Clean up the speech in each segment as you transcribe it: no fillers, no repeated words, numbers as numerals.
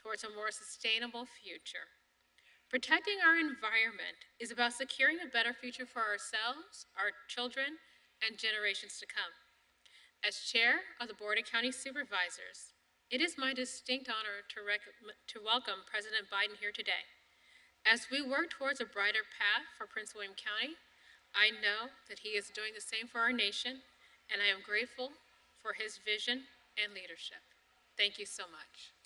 towards a more sustainable future. Protecting our environment is about securing a better future for ourselves, our children, and generations to come. As chair of the Board of County Supervisors, it is my distinct honor to welcome President Biden here today. As we work towards a brighter path for Prince William County, I know that he is doing the same for our nation, and I am grateful for his vision and leadership. Thank you so much.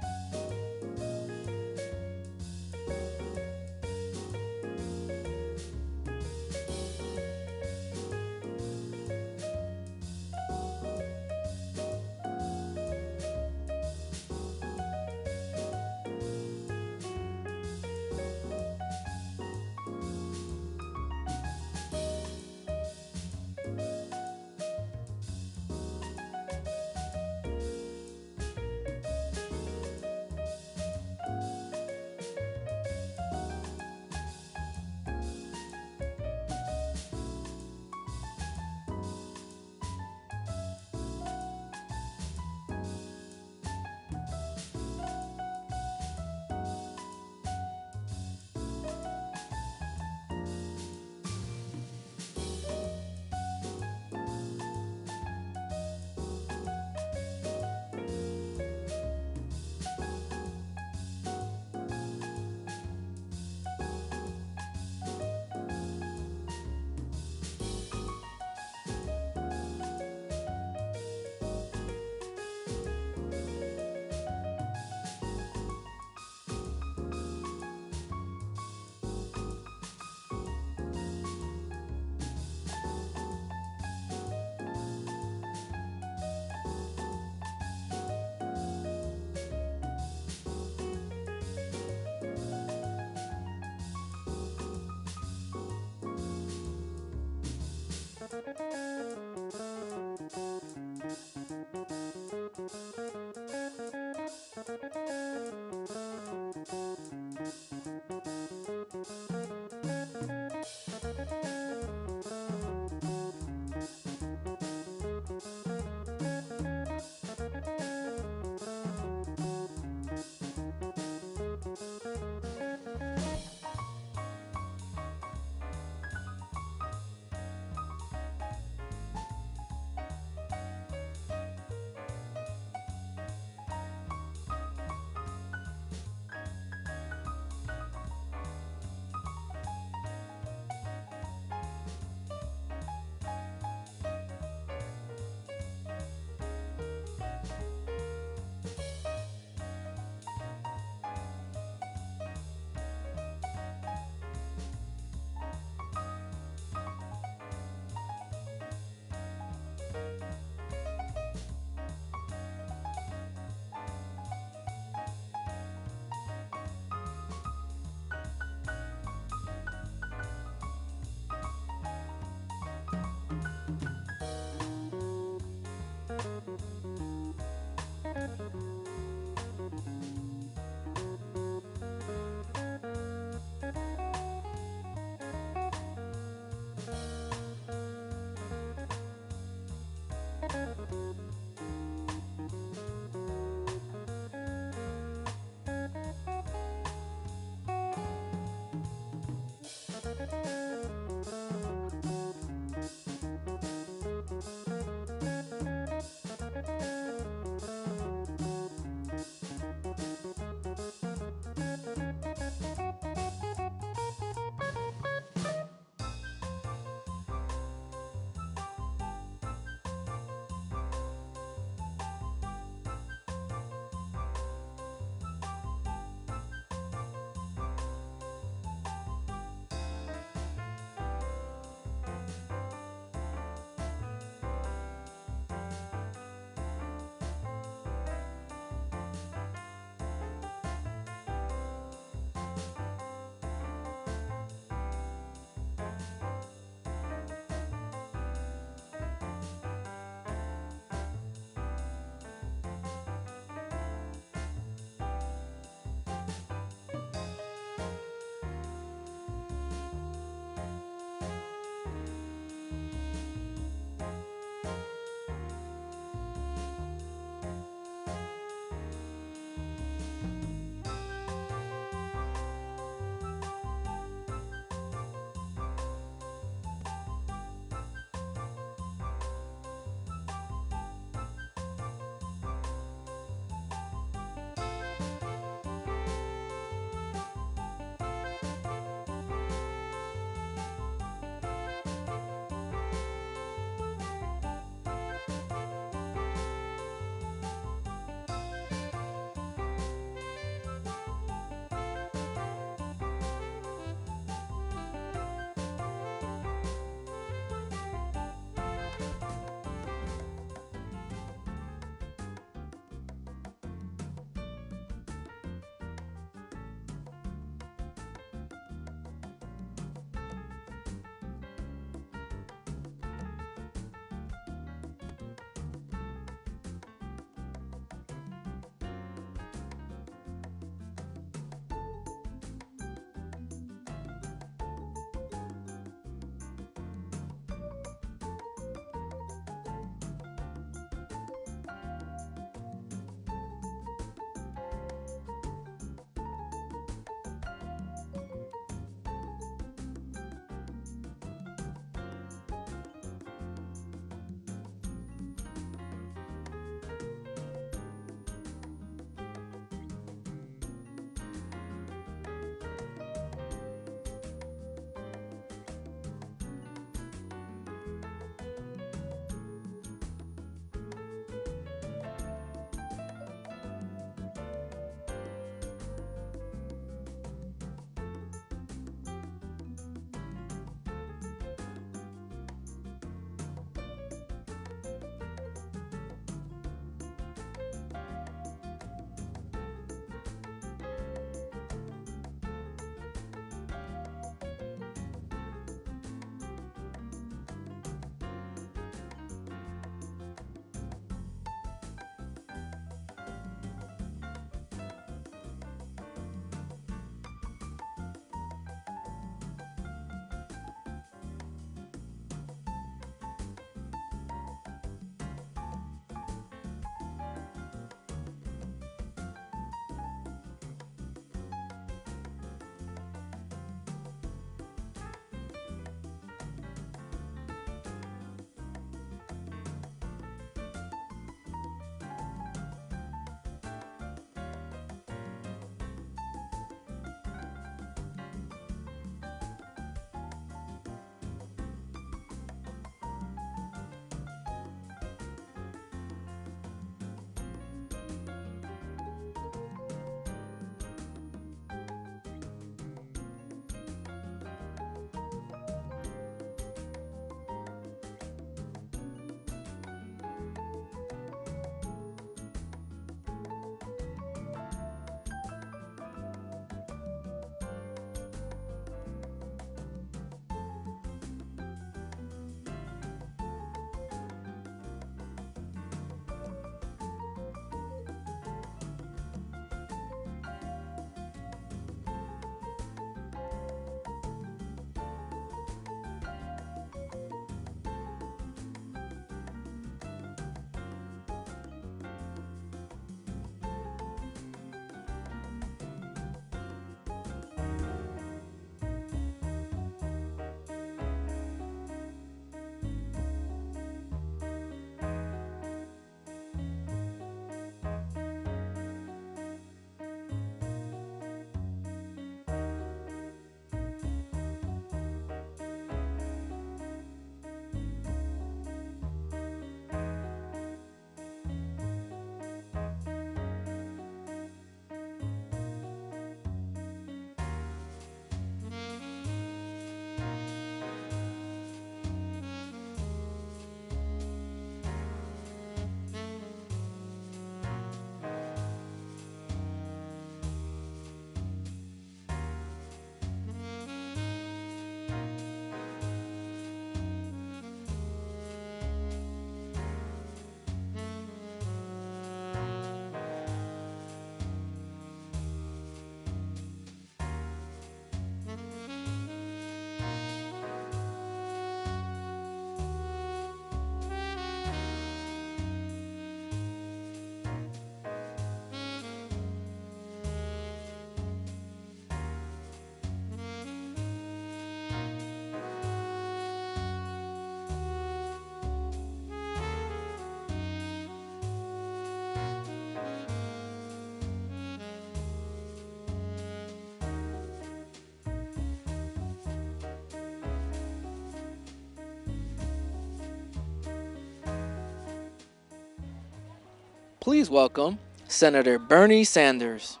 Please welcome Senator Bernie Sanders.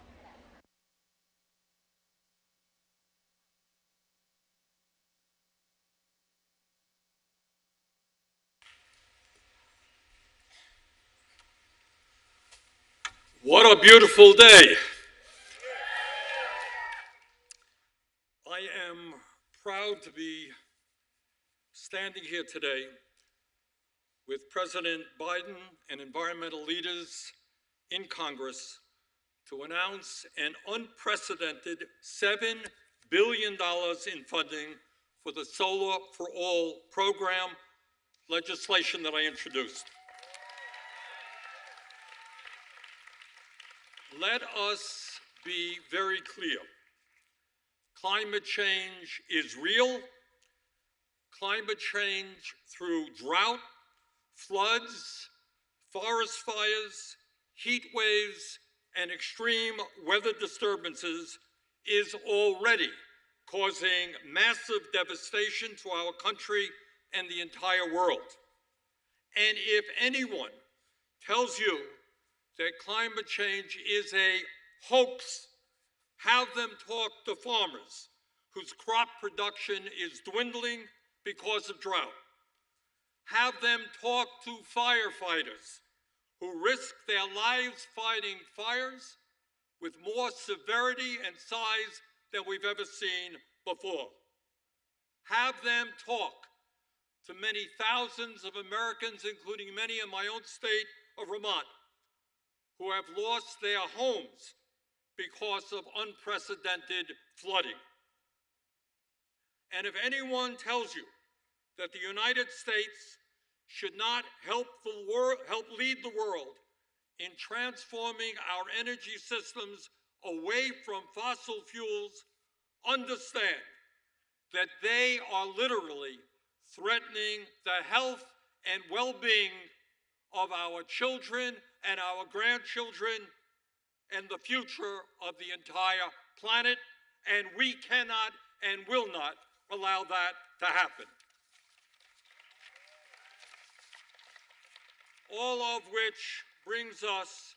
What a beautiful day. I am proud to be standing here today with President Biden and environmental leaders in Congress to announce an unprecedented $7 billion in funding for the Solar for All program legislation that I introduced. Let us be very clear. Climate change is real. Climate change through drought, floods, forest fires, heat waves, and extreme weather disturbances is already causing massive devastation to our country and the entire world. And if anyone tells you that climate change is a hoax, have them talk to farmers whose crop production is dwindling because of drought. Have them talk to firefighters who risk their lives fighting fires with more severity and size than we've ever seen before. Have them talk to many thousands of Americans, including many in my own state of Vermont, who have lost their homes because of unprecedented flooding. And if anyone tells you that the United States should not help lead the world in transforming our energy systems away from fossil fuels, understand that they are literally threatening the health and well-being of our children and our grandchildren and the future of the entire planet, and we cannot and will not allow that to happen. All of which brings us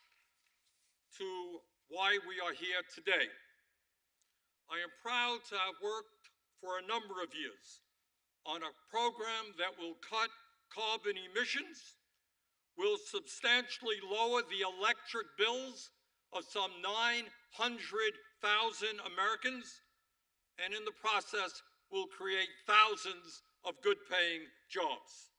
to why we are here today. I am proud to have worked for a number of years on a program that will cut carbon emissions, will substantially lower the electric bills of some 900,000 Americans, and in the process will create thousands of good-paying jobs.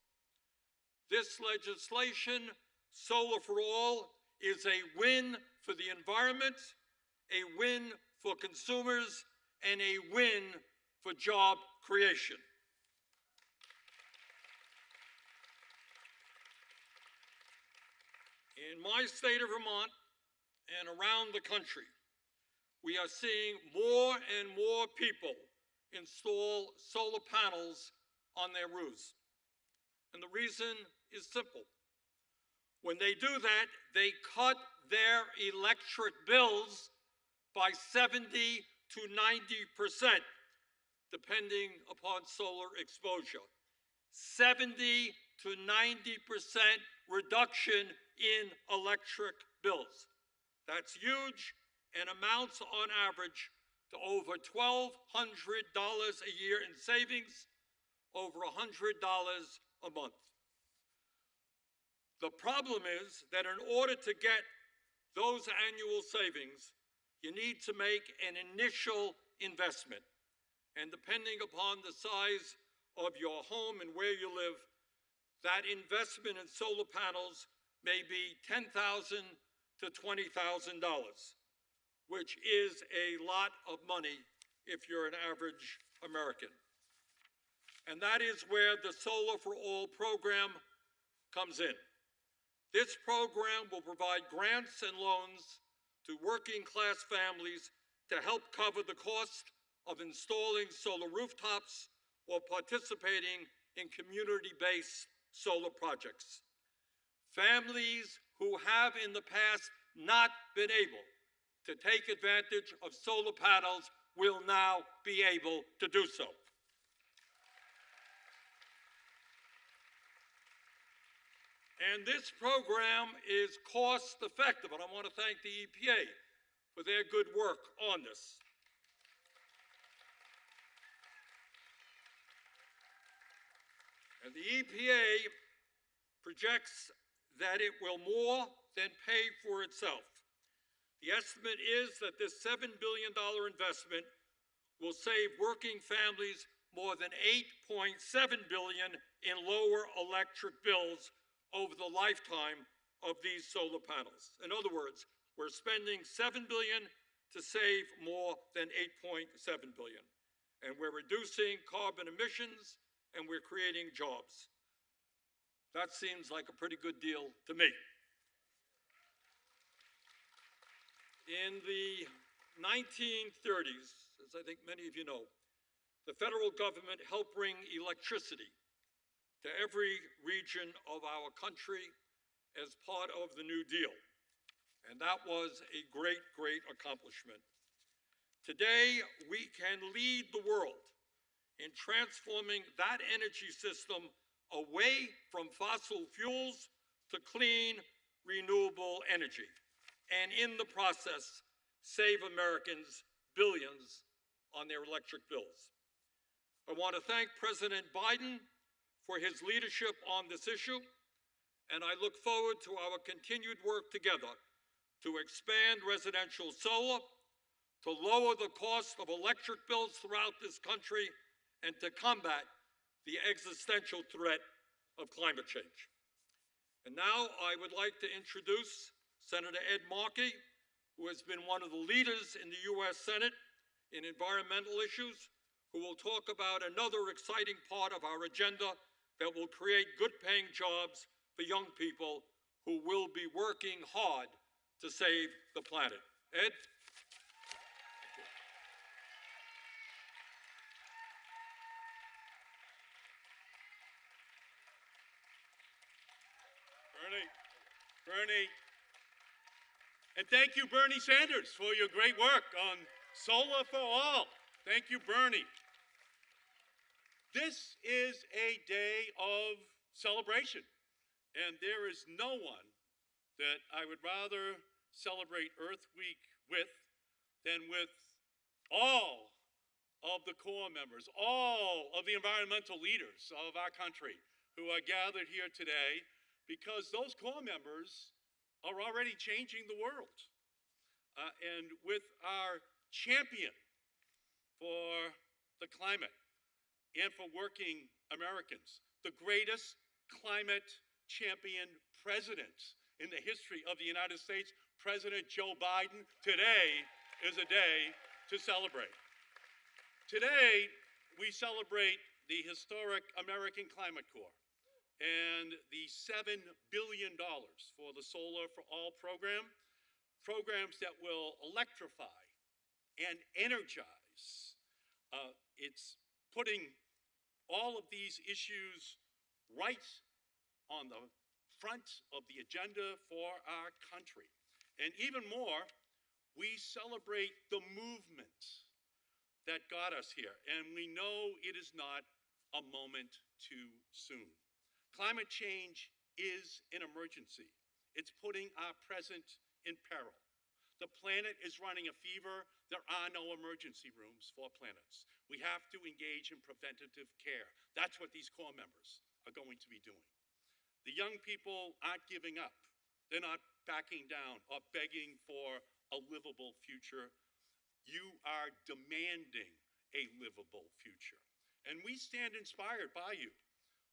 This legislation, Solar for All, is a win for the environment, a win for consumers, and a win for job creation. In my state of Vermont and around the country, we are seeing more and more people install solar panels on their roofs. And the reason is simple. When they do that, they cut their electric bills by 70 to 90%, depending upon solar exposure. 70 to 90% reduction in electric bills. That's huge and amounts on average to over $1,200 a year in savings, over $100 a month. The problem is that in order to get those annual savings, you need to make an initial investment. And depending upon the size of your home and where you live, that investment in solar panels may be $10,000 to $20,000, which is a lot of money if you're an average American. And that is where the Solar for All program comes in. This program will provide grants and loans to working class families to help cover the cost of installing solar rooftops or participating in community-based solar projects. Families who have in the past not been able to take advantage of solar panels will now be able to do so. And this program is cost effective, and I want to thank the EPA for their good work on this. And the EPA projects that it will more than pay for itself. The estimate is that this $7 billion investment will save working families more than $8.7 billion in lower electric bills over the lifetime of these solar panels. In other words, we're spending $7 billion to save more than $8.7 billion. And we're reducing carbon emissions and we're creating jobs. That seems like a pretty good deal to me. In the 1930s, as I think many of you know, the federal government helped bring electricity to every region of our country as part of the New Deal. And that was a great, great accomplishment. Today, we can lead the world in transforming that energy system away from fossil fuels to clean, renewable energy, and in the process, save Americans billions on their electric bills. I want to thank President Biden for his leadership on this issue, and I look forward to our continued work together to expand residential solar, to lower the cost of electric bills throughout this country, and to combat the existential threat of climate change. And now I would like to introduce Senator Ed Markey, who has been one of the leaders in the U.S. Senate in environmental issues, who will talk about another exciting part of our agenda that will create good-paying jobs for young people who will be working hard to save the planet. Ed? Bernie. And thank you, Bernie Sanders, for your great work on Solar for All. Thank you, Bernie. This is a day of celebration, and there is no one that I would rather celebrate Earth Week with than with all of the core members, all of the environmental leaders of our country who are gathered here today, because those core members are already changing the world. And with our champion for the climate and for working Americans, the greatest climate champion president in the history of the United States, President Joe Biden, today is a day to celebrate. Today, we celebrate the historic American Climate Corps and the $7 billion for the Solar for All program, programs that will electrify and energize. It's putting all of these issues right on the front of the agenda for our country. And even more, we celebrate the movement that got us here. And we know it is not a moment too soon. Climate change is an emergency. It's putting our present in peril. The planet is running a fever. There are no emergency rooms for planets. We have to engage in preventative care. That's what these core members are going to be doing. The young people aren't giving up. They're not backing down or begging for a livable future. You are demanding a livable future. And we stand inspired by you.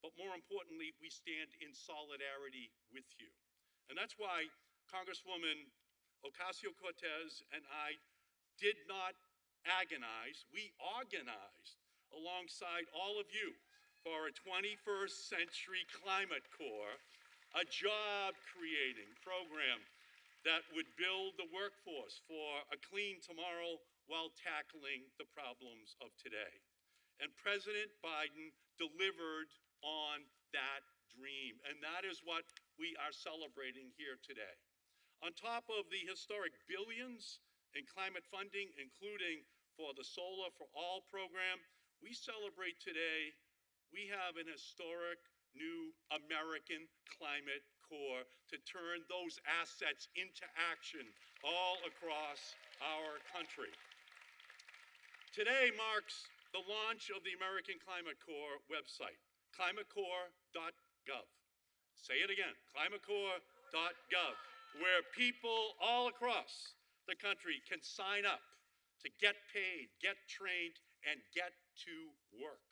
But more importantly, we stand in solidarity with you. And that's why Congresswoman Ocasio-Cortez and I did not agonize. We organized alongside all of you for a 21st Century Climate Corps, a job-creating program that would build the workforce for a clean tomorrow while tackling the problems of today. And President Biden delivered on that dream, and that is what we are celebrating here today. On top of the historic billions in climate funding, including for the Solar for All program, we celebrate today, we have an historic new American Climate Corps to turn those assets into action all across our country. Today marks the launch of the American Climate Corps website, climatecorps.gov. Say it again, climatecorps.gov, where people all across the country can sign up to get paid, get trained, and get to work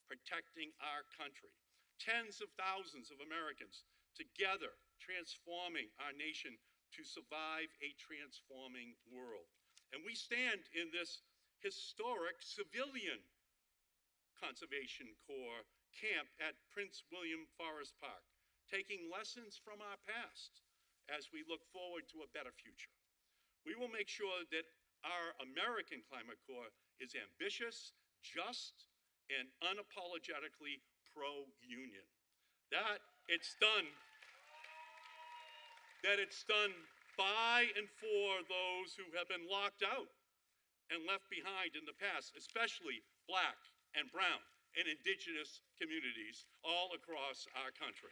protecting our country. Tens of thousands of Americans together transforming our nation to survive a transforming world. And we stand in this historic civilian Conservation Corps camp at Prince William Forest Park, taking lessons from our past as we look forward to a better future. We will make sure that our American Climate Corps is ambitious, just, and unapologetically pro-union. That it's done by and for those who have been locked out and left behind in the past, especially Black and Brown and Indigenous communities all across our country.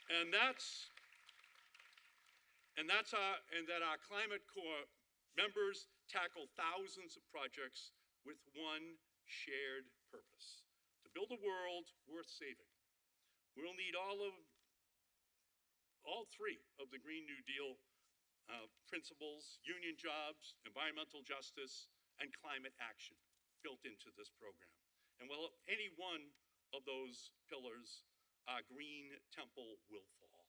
And that our Climate Corps members tackle thousands of projects with one shared purpose: to build a world worth saving. We'll need all three of the Green New Deal principles: union jobs, environmental justice, and climate action built into this program. And while any one of those pillars, our green temple will fall.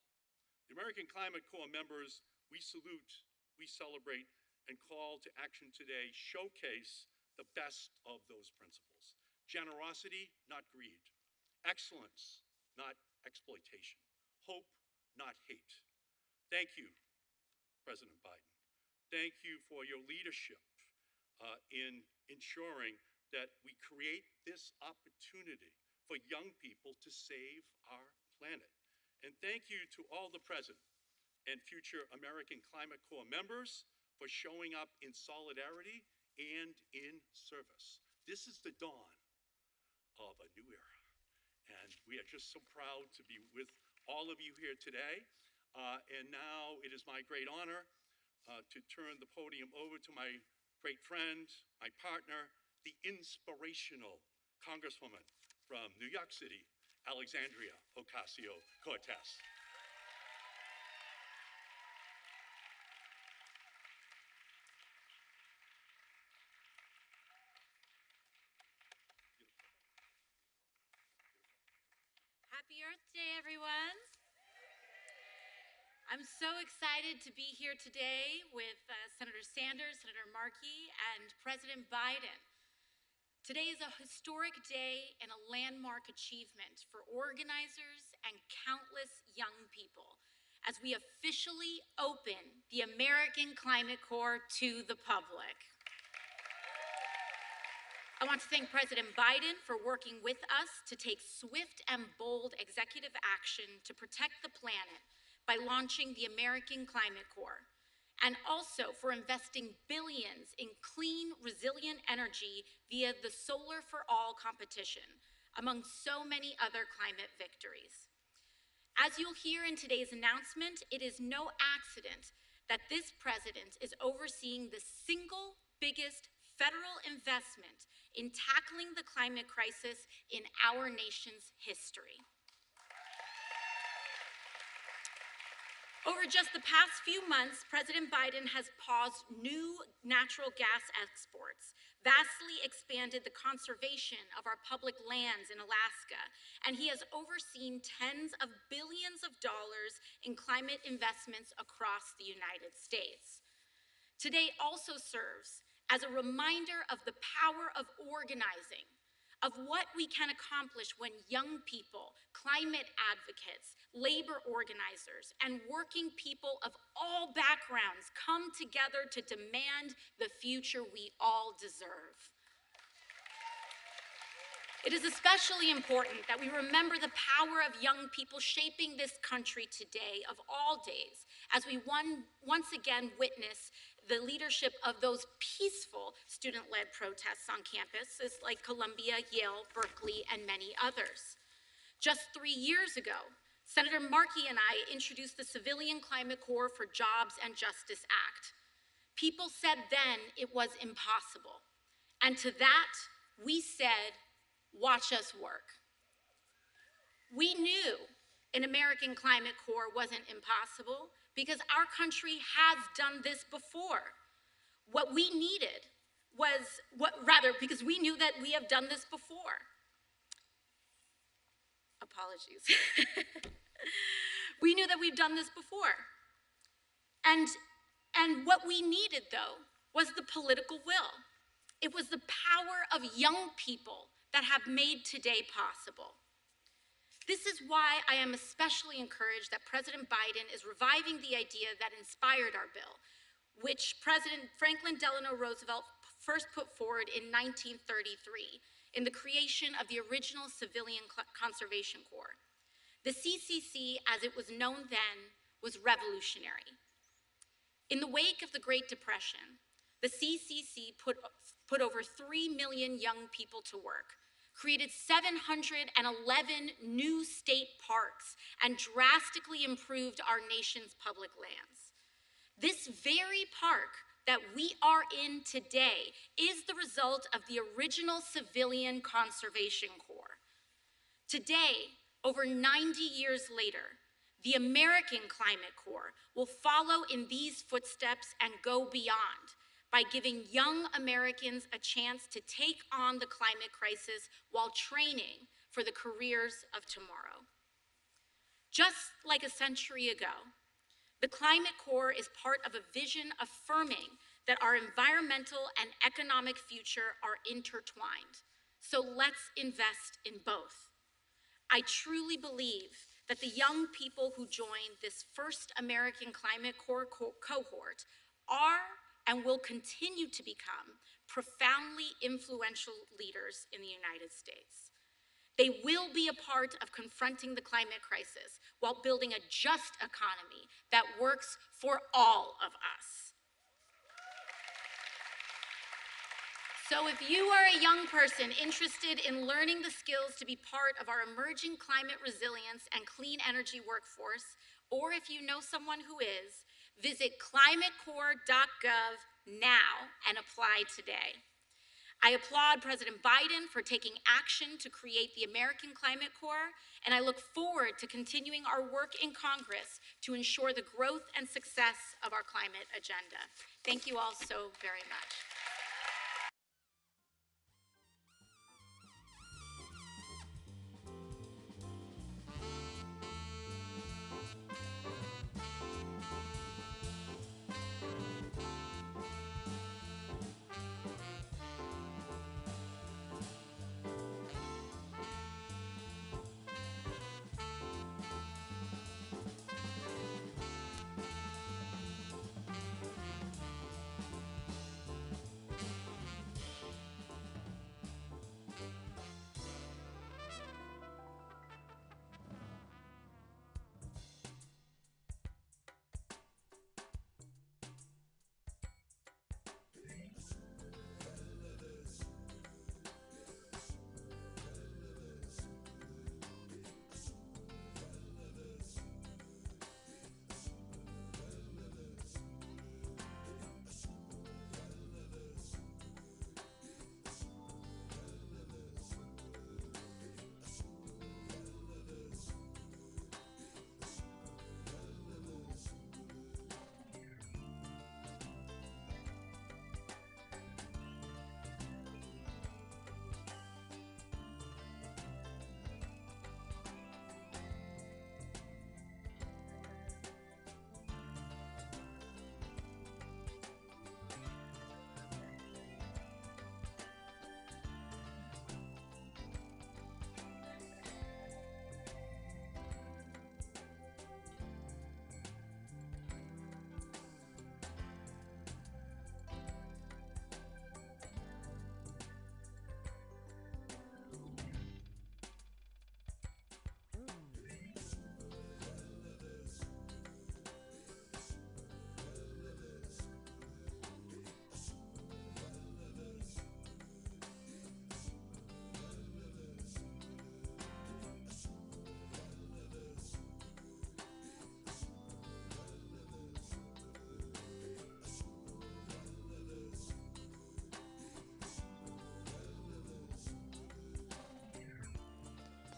The American Climate Corps members, we salute, we celebrate, and call to action today showcase the best of those principles. Generosity, not greed. Excellence, not exploitation. Hope, not hate. Thank you, President Biden. Thank you for your leadership in ensuring that we create this opportunity for young people to save our planet. And thank you to all the present and future American Climate Corps members for showing up in solidarity and in service. This is the dawn of a new era. And we are just so proud to be with all of you here today. And now it is my great honor to turn the podium over to my great friend, my partner, the inspirational Congresswoman from New York City, Zahnia Ocasio-Cortez. Happy Earth Day, everyone. I'm so excited to be here today with Senator Sanders, Senator Markey, and President Biden. Today is a historic day and a landmark achievement for organizers and countless young people as we officially open the American Climate Corps to the public. I want to thank President Biden for working with us to take swift and bold executive action to protect the planet by launching the American Climate Corps, and also for investing billions in clean, resilient energy via the Solar for All competition, among so many other climate victories. As you'll hear in today's announcement, it is no accident that this president is overseeing the single biggest federal investment in tackling the climate crisis in our nation's history. Over just the past few months, President Biden has paused new natural gas exports, vastly expanded the conservation of our public lands in Alaska, and he has overseen tens of billions of dollars in climate investments across the United States. Today also serves as a reminder of the power of organizing, of what we can accomplish when young people, climate advocates, labor organizers, and working people of all backgrounds come together to demand the future we all deserve. It is especially important that we remember the power of young people shaping this country today, of all days, as we once again witness the leadership of those peaceful student-led protests on campuses like Columbia, Yale, Berkeley, and many others. Just 3 years ago, Senator Markey and I introduced the Civilian Climate Corps for Jobs and Justice Act. People said then it was impossible. And to that, we said, watch us work. We knew an American Climate Corps wasn't impossible because our country has done this before. What we needed was, because we knew that we have done this before. Apologies. We knew that we've done this before. And what we needed, though, was the political will. It was the power of young people that have made today possible. This is why I am especially encouraged that President Biden is reviving the idea that inspired our bill, which President Franklin Delano Roosevelt first put forward in 1933 in the creation of the original Civilian Conservation Corps. The CCC, as it was known then, was revolutionary. In the wake of the Great Depression, the CCC put over 3 million young people to work, created 711 new state parks, and drastically improved our nation's public lands. This very park that we are in today is the result of the original Civilian Conservation Corps. Today, over 90 years later, the American Climate Corps will follow in these footsteps and go beyond by giving young Americans a chance to take on the climate crisis while training for the careers of tomorrow. Just like a century ago, the Climate Corps is part of a vision affirming that our environmental and economic future are intertwined. So let's invest in both. I truly believe that the young people who joined this first American Climate Corps cohort are and will continue to become profoundly influential leaders in the United States. They will be a part of confronting the climate crisis while building a just economy that works for all of us. So if you are a young person interested in learning the skills to be part of our emerging climate resilience and clean energy workforce, or if you know someone who is, visit climatecorps.gov now and apply today. I applaud President Biden for taking action to create the American Climate Corps, and I look forward to continuing our work in Congress to ensure the growth and success of our climate agenda. Thank you all so very much.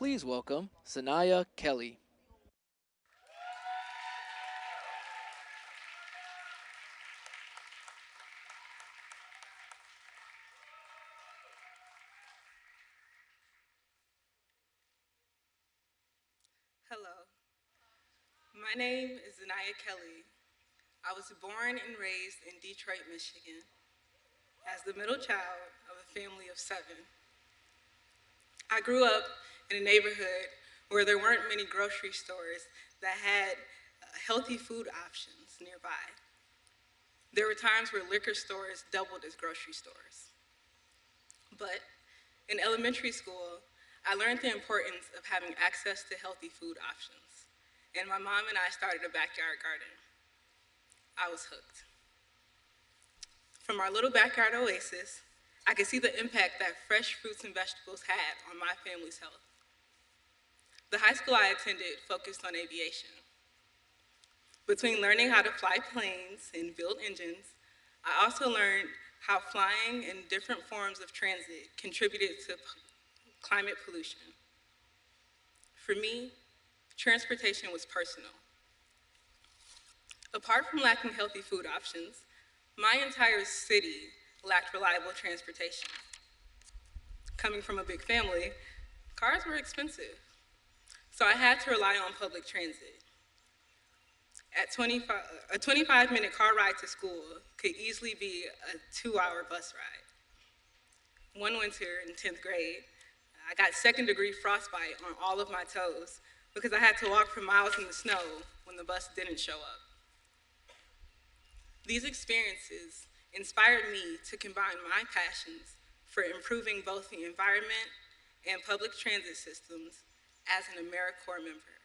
Please welcome Zahnia Kelly. Hello, my name is Zahnia Kelly. I was born and raised in Detroit, Michigan, as the middle child of a family of 7. I grew up in a neighborhood where there weren't many grocery stores that had healthy food options nearby. There were times where liquor stores doubled as grocery stores. But in elementary school, I learned the importance of having access to healthy food options. And my mom and I started a backyard garden. I was hooked. From our little backyard oasis, I could see the impact that fresh fruits and vegetables had on my family's health. The high school I attended focused on aviation. Between learning how to fly planes and build engines, I also learned how flying and different forms of transit contributed to climate pollution. For me, transportation was personal. Apart from lacking healthy food options, my entire city lacked reliable transportation. Coming from a big family, cars were expensive, so I had to rely on public transit. A 25-minute car ride to school could easily be a 2-hour bus ride. One winter in 10th grade, I got second-degree frostbite on all of my toes because I had to walk for miles in the snow when the bus didn't show up. These experiences inspired me to combine my passions for improving both the environment and public transit systems as an AmeriCorps member.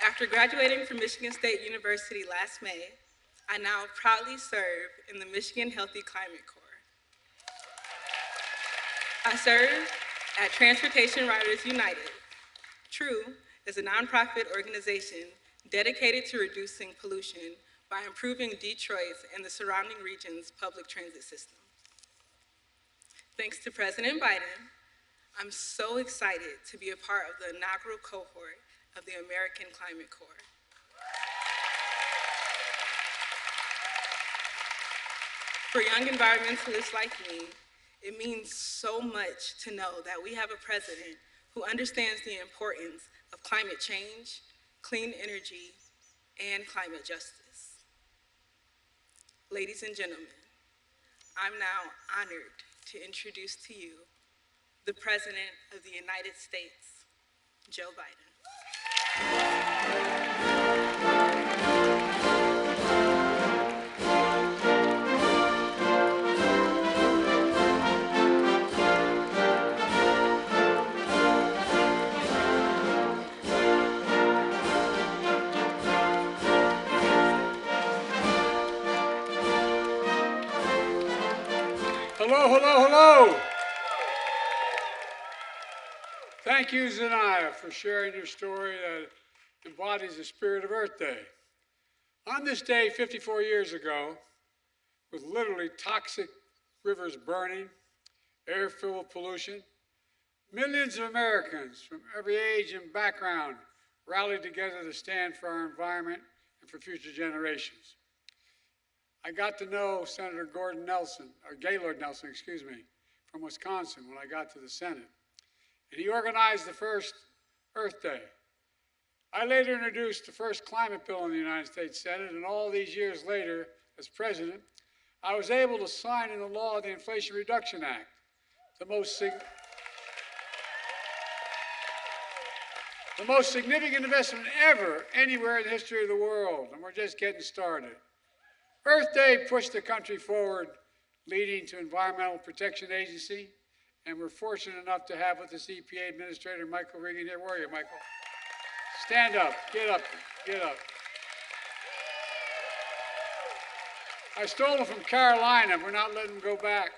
After graduating from Michigan State University last May, I now proudly serve in the Michigan Healthy Climate Corps. I serve at Transportation Riders United. TRUE is a nonprofit organization dedicated to reducing pollution by improving Detroit's and the surrounding region's public transit system. Thanks to President Biden, I'm so excited to be a part of the inaugural cohort of the American Climate Corps. For young environmentalists like me, it means so much to know that we have a president who understands the importance of climate change, clean energy, and climate justice. Ladies and gentlemen, I'm now honored to introduce to you the President of the United States, Joe Biden. Hello, hello, hello. Thank you, Zahnia, for sharing your story that embodies the spirit of Earth Day. On this day 54 years ago, with literally toxic rivers burning, air filled with pollution, millions of Americans from every age and background rallied together to stand for our environment and for future generations. I got to know Senator Gaylord Nelson, from Wisconsin when I got to the Senate. And he organized the first Earth Day. I later introduced the first climate bill in the United States Senate, and all these years later, as president, I was able to sign into law the Inflation Reduction Act, the most significant investment ever anywhere in the history of the world, and we're just getting started. Earth Day pushed the country forward, leading to Environmental Protection Agency, and we're fortunate enough to have with us EPA Administrator Michael Regan here. Where are you, Michael? Stand up, get up, get up. I stole him from Carolina. We're not letting him go back.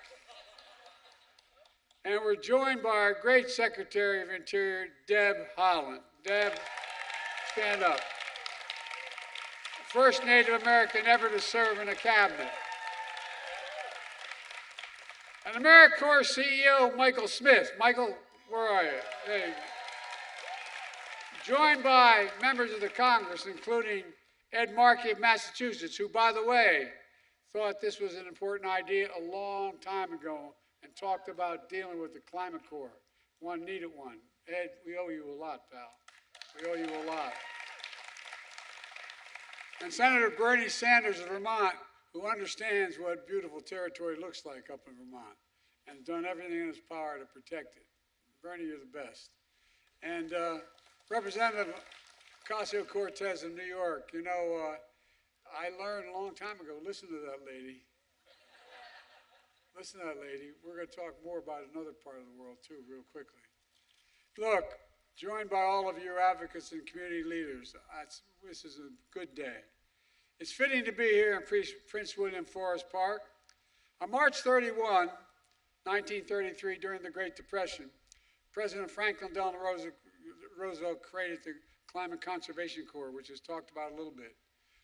And we're joined by our great Secretary of Interior, Deb Haaland. Deb, stand up. First Native American ever to serve in a cabinet. And AmeriCorps CEO Michael Smith. Michael, where are you? There you go. Joined by members of the Congress, including Ed Markey of Massachusetts, who, by the way, thought this was an important idea a long time ago and talked about dealing with the climate corps. One needed one. Ed, we owe you a lot, pal. We owe you a lot. And Senator Bernie Sanders of Vermont, who understands what beautiful territory looks like up in Vermont and has done everything in his power to protect it. Bernie, you're the best. And Representative Ocasio-Cortez of New York, you know, I learned a long time ago, listen to that lady. Listen to that lady. We're going to talk more about another part of the world, too, real quickly. Look, joined by all of your advocates and community leaders, this is a good day. It's fitting to be here in Prince William Forest Park. On March 31, 1933, during the Great Depression, President Franklin Delano Roosevelt created the Climate Conservation Corps, which is talked about a little bit,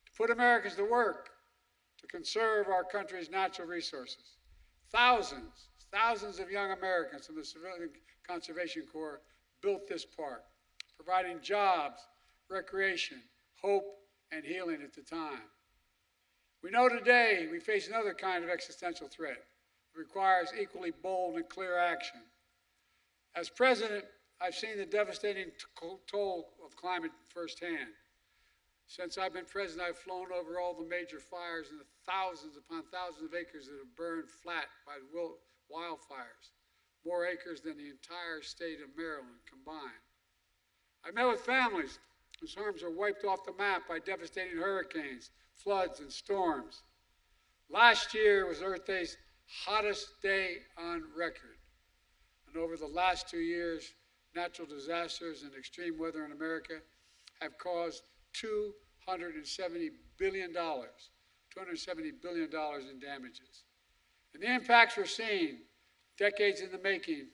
to put Americans to work to conserve our country's natural resources. Thousands of young Americans from the Civilian Conservation Corps built this park, providing jobs, recreation, hope, and healing at the time. We know today we face another kind of existential threat. It requires equally bold and clear action. As president, I've seen the devastating toll of climate firsthand. Since I've been president, I've flown over all the major fires and the thousands upon thousands of acres that have burned flat by wildfires, more acres than the entire state of Maryland combined. I met with families whose homes are wiped off the map by devastating hurricanes, floods, and storms. Last year was Earth Day's hottest day on record. And over the last 2 years, natural disasters and extreme weather in America have caused $270 billion in damages. And the impacts we're seeing, decades in the making,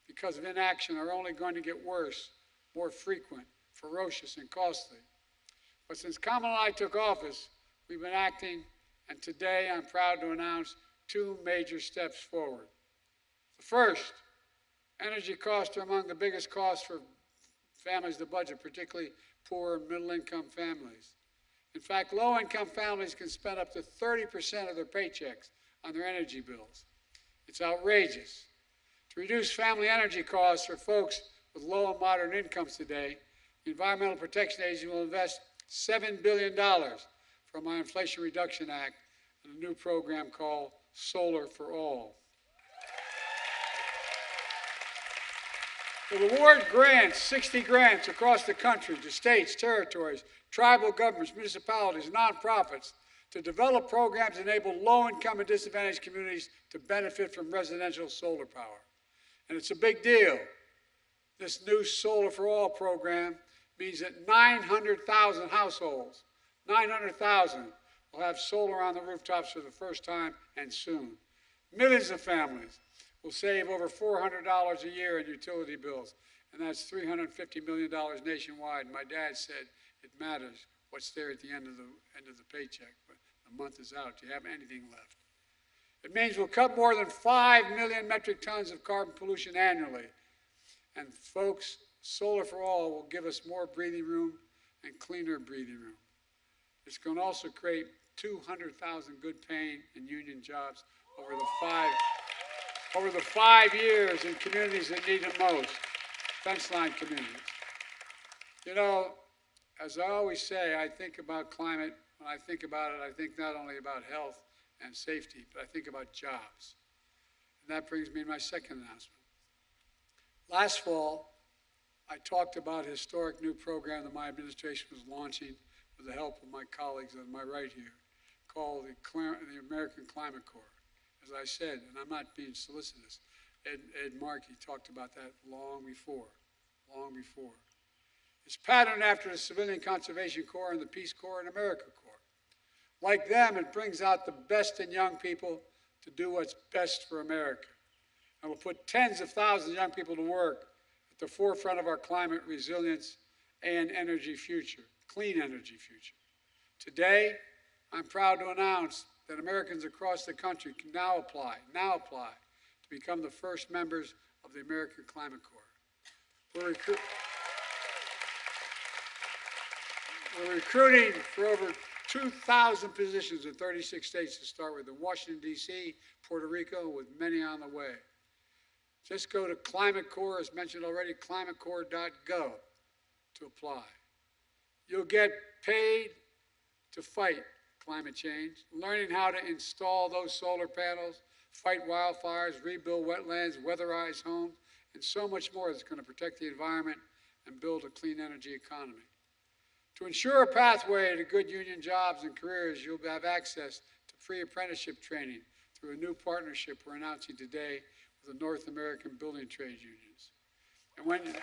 because of inaction, are only going to get worse, more frequent, ferocious, and costly. But since Kamala and I took office, we've been acting, and today I'm proud to announce 2 major steps forward. The first, energy costs are among the biggest costs for families to budget, particularly poor and middle-income families. In fact, low-income families can spend up to 30% of their paychecks on their energy bills. It's outrageous. To reduce family energy costs for folks with low and moderate incomes today, the Environmental Protection Agency will invest $7 billion from our Inflation Reduction Act in a new program called Solar for All. We'll award grants, 60 grants across the country to states, territories, tribal governments, municipalities, and nonprofits to develop programs that enable low-income and disadvantaged communities to benefit from residential solar power. And it's a big deal. This new Solar for All program means that 900,000 households, 900,000, will have solar on the rooftops for the first time and soon. Millions of families will save over $400 a year in utility bills, and that's $350 million nationwide. And my dad said it matters what's there at the end of the paycheck, but the month is out. Do you have anything left? It means we'll cut more than 5 million metric tons of carbon pollution annually. And folks, Solar for All will give us more breathing room and cleaner breathing room. It's going to also create 200,000 good-paying and union jobs over the 5 years in communities that need it most, fence-line communities. You know, as I always say, I think about climate. When I think about it, I think not only about health and safety, but I think about jobs. And that brings me to my second announcement. Last fall, I talked about a historic new program that my administration was launching with the help of my colleagues on my right here, called the American Climate Corps. As I said, and I'm not being solicitous, Ed Markey talked about that long before. It's patterned after the Civilian Conservation Corps and the Peace Corps and AmeriCorps. Like them, it brings out the best in young people to do what's best for America. And will put tens of thousands of young people to work at the forefront of our climate resilience and energy future, clean energy future. Today, I'm proud to announce that Americans across the country can now apply to become the first members of the American Climate Corps. We're recruiting for over 2,000 positions in 36 states to start with, in Washington, D.C., Puerto Rico, with many on the way. Just go to Climate Corps, as mentioned already, climatecorps.gov to apply. You'll get paid to fight climate change, learning how to install those solar panels, fight wildfires, rebuild wetlands, weatherize homes, and so much more that's going to protect the environment and build a clean energy economy. To ensure a pathway to good union jobs and careers, you'll have access to free apprenticeship training through a new partnership we're announcing today with the North American Building Trade Unions. And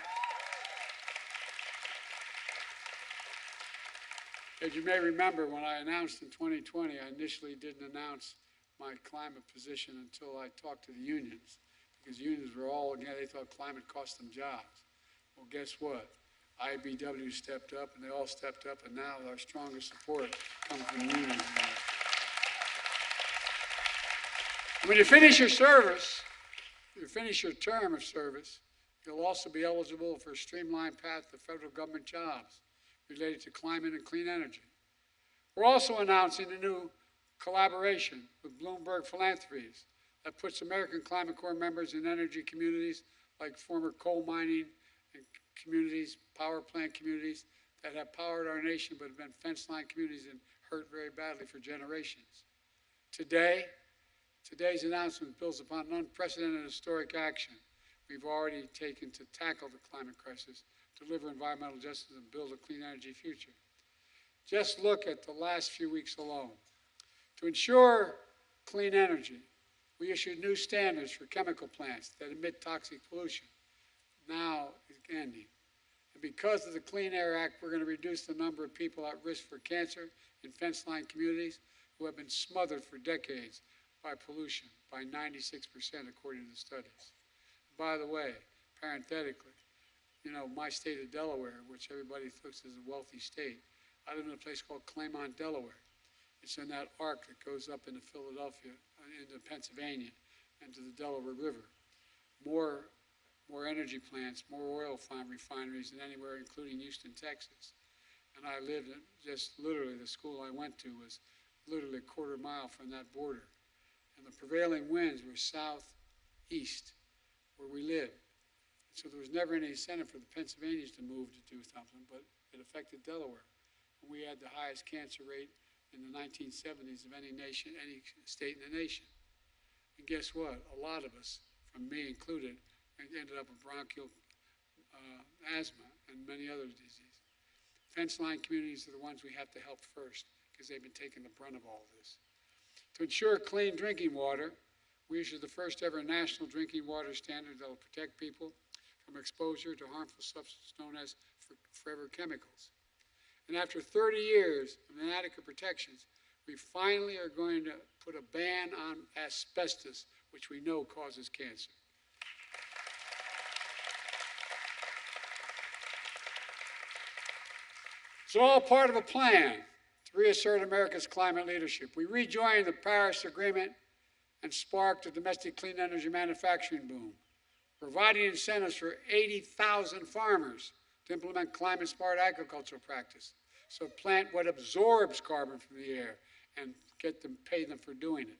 as you may remember, when I announced in 2020, I initially didn't announce my climate position until I talked to the unions, because unions were all, again, they thought climate cost them jobs. Well, guess what? IBW stepped up, and they all stepped up, and now our strongest support comes from unions. When you finish your service, you finish your term of service, you'll also be eligible for a streamlined path to federal government jobs related to climate and clean energy. We're also announcing a new collaboration with Bloomberg Philanthropies that puts American Climate Corps members in energy communities like former coal mining and communities, power plant communities that have powered our nation but have been fence line communities and hurt very badly for generations. Today's announcement builds upon an unprecedented historic action we've already taken to tackle the climate crisis, deliver environmental justice, and build a clean energy future. Just look at the last few weeks alone. To ensure clean energy, we issued new standards for chemical plants that emit toxic pollution. Now it's ending. And because of the Clean Air Act, we're going to reduce the number of people at risk for cancer in fence-line communities who have been smothered for decades by pollution by 96%, according to the studies. By the way, parenthetically, you know, my state of Delaware, which everybody thinks is a wealthy state, I live in a place called Claymont, Delaware. It's in that arc that goes up into Philadelphia, into Pennsylvania, and to the Delaware River. More energy plants, more oil refineries than anywhere, including Houston, Texas. And I lived in just literally, the school I went to was literally a quarter mile from that border. And the prevailing winds were southeast, where we lived. So there was never any incentive for the Pennsylvanians to move to do something, but it affected Delaware. And we had the highest cancer rate in the 1970s of any nation, any state in the nation. And guess what? A lot of us, from me included, ended up with bronchial asthma and many other diseases. Fence-line communities are the ones we have to help first because they've been taking the brunt of all of this. To ensure clean drinking water, we issued the first ever national drinking water standard that will protect people from exposure to harmful substances known as forever chemicals. And after 30 years of inadequate protections, we finally are going to put a ban on asbestos, which we know causes cancer. It's all part of a plan to reassert America's climate leadership. We rejoined the Paris Agreement and sparked a domestic clean energy manufacturing boom, providing incentives for 80,000 farmers to implement climate-smart agricultural practice. So plant what absorbs carbon from the air and pay them for doing it.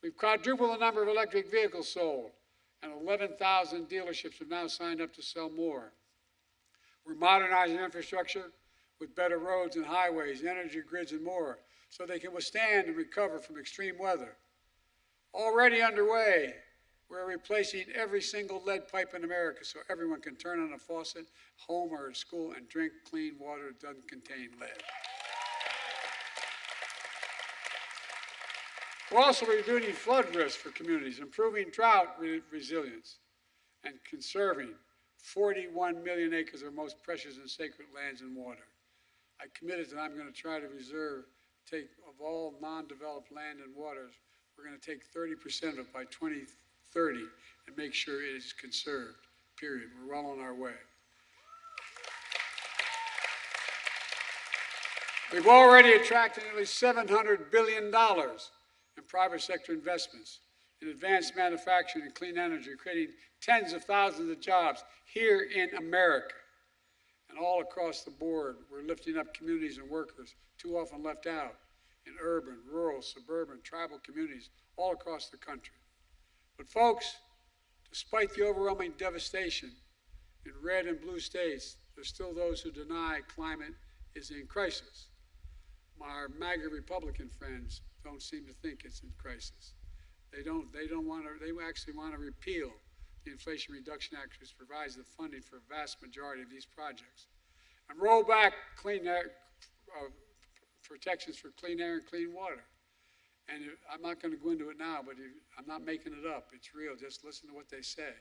We've quadrupled the number of electric vehicles sold, and 11,000 dealerships have now signed up to sell more. We're modernizing infrastructure with better roads and highways, energy grids, and more, so they can withstand and recover from extreme weather. Already underway, we're replacing every single lead pipe in America so everyone can turn on a faucet, home or at school, and drink clean water that doesn't contain lead. We're also reducing flood risk for communities, improving drought resilience, and conserving 41 million acres of our most precious and sacred lands and water. I committed that I'm going to try to take of all non-developed land and waters, we're going to take 30% of it by 2030 and make sure it is conserved, period. We're well on our way. We've already attracted nearly $700 billion in private sector investments in advanced manufacturing and clean energy, creating tens of thousands of jobs here in America. And all across the board, we're lifting up communities and workers too often left out in urban, rural, suburban, tribal communities all across the country. But folks, despite the overwhelming devastation in red and blue states, there's still those who deny climate is in crisis. Our MAGA Republican friends don't seem to think it's in crisis. They actually want to repeal the Inflation Reduction Act, which provides the funding for a vast majority of these projects, and roll back clean air, protections for clean air and clean water. And I'm not going to go into it now, but I'm not making it up. It's real. Just listen to what they say.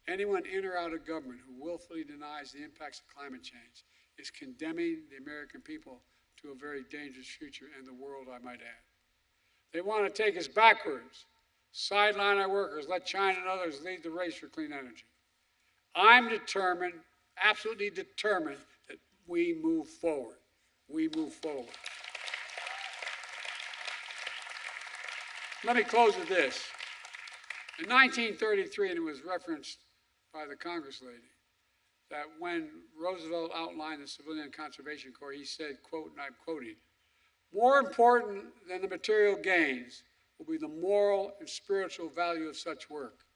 Anyone in or out of government who willfully denies the impacts of climate change is condemning the American people to a very dangerous future, and the world, I might add. They want to take us backwards, sideline our workers, let China and others lead the race for clean energy. I'm determined, absolutely determined, that we move forward. We move forward. Let me close with this. In 1933, and it was referenced by the Congress lady, that when Roosevelt outlined the Civilian Conservation Corps, he said, quote, and I'm quoting, "More important than the material gains will be the moral and spiritual value of such work."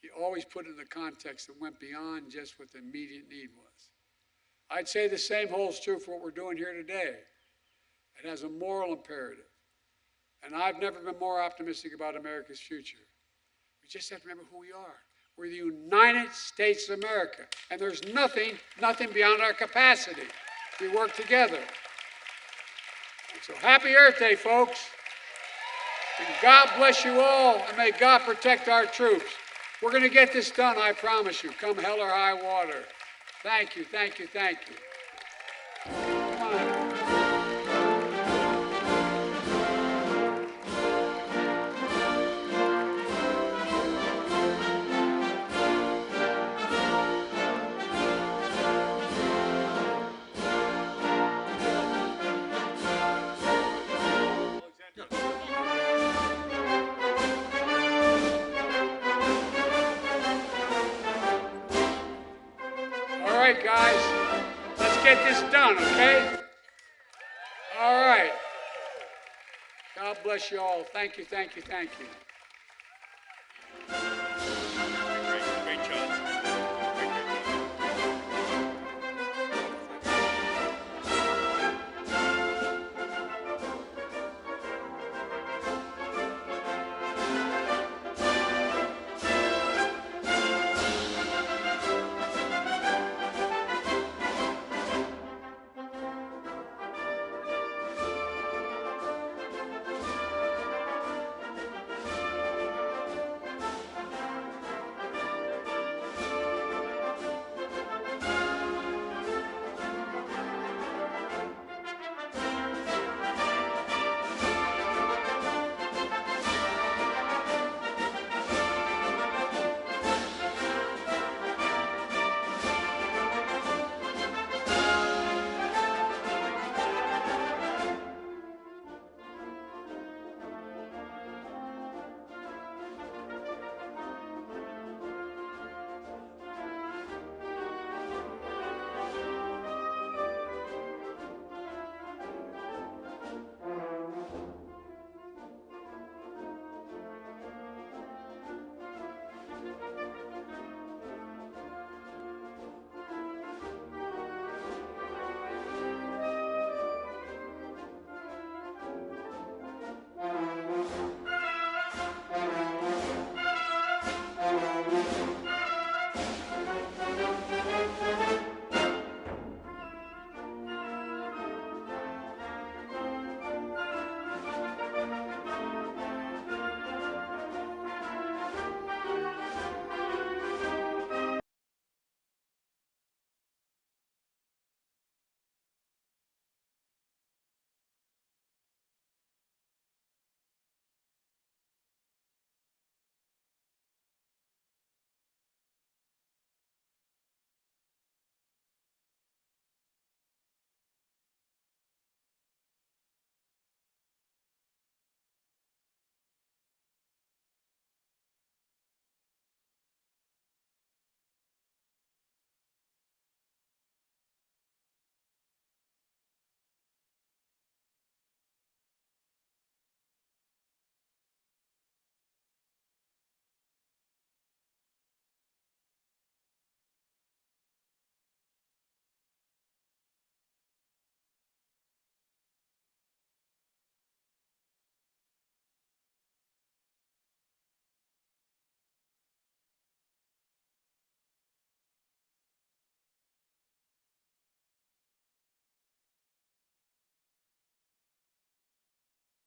He always put it in the context that went beyond just what the immediate need was. I'd say the same holds true for what we're doing here today. It has a moral imperative. And I've never been more optimistic about America's future. We just have to remember who we are. We're the United States of America, and there's nothing beyond our capacity. We work together. And so happy Earth Day, folks. And God bless you all, and may God protect our troops. We're going to get this done, I promise you, come hell or high water. Thank you, thank you, thank you. Come on. All right, guys, let's get this done, okay? All right. God bless you all. Thank you, thank you, thank you.